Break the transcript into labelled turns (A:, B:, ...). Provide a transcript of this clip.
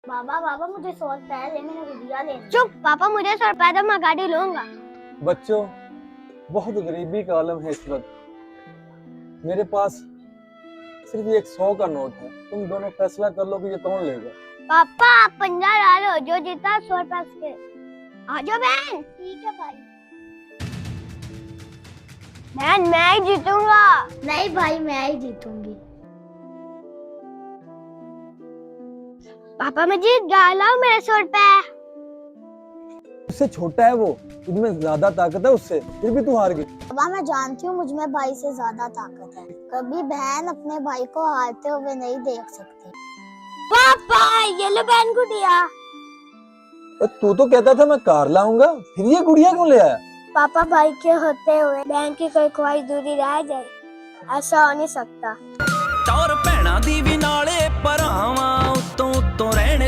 A: बाबा बाबा मुझे 100 रुपए दे, मैंने गुड़िया लेनी।
B: चुप पापा, मुझे 100 रुपए दो, मैं गाड़ी लूंगा।
C: बच्चों, बहुत गरीबी का आलम है इस वक्त। मेरे पास सिर्फ एक 100 का नोट है। तुम दोनों फैसला कर लो कि ये कौन लेगा।
B: पापा आप 50 डालो, जो जीता 100 रुपए उसके। आ जाओ बहन।
A: ठीक है भाई।
B: बहन मैं ही जीतूंगा।
A: नहीं भाई, मैं ही जीतूंगी।
B: पापा मैं जीत गया, लाओ मेरे 100 रुपए।
C: उससे छोटा है वो, तुझमें ज्यादा ताकत है उससे, फिर भी तू हार गई।
A: बाबा मैं जानती हूँ मुझ में भाई से ज्यादा ताकत है। कभी बहन अपने भाई को हारते हुए नहीं देख सकती।
B: पापा ये लो बहन गुड़िया।
C: तू तो कहता था मैं कार लाऊंगा, फिर ये गुड़िया क्यों ले आया?
B: पापा भाई के होते हुए बहन की कोई ख्वाहिश दूरी रह जाए, ऐसा हो नहीं सकता।
D: टौर भैणां दी भी नाले भरावां उत्तों उत्तों रहण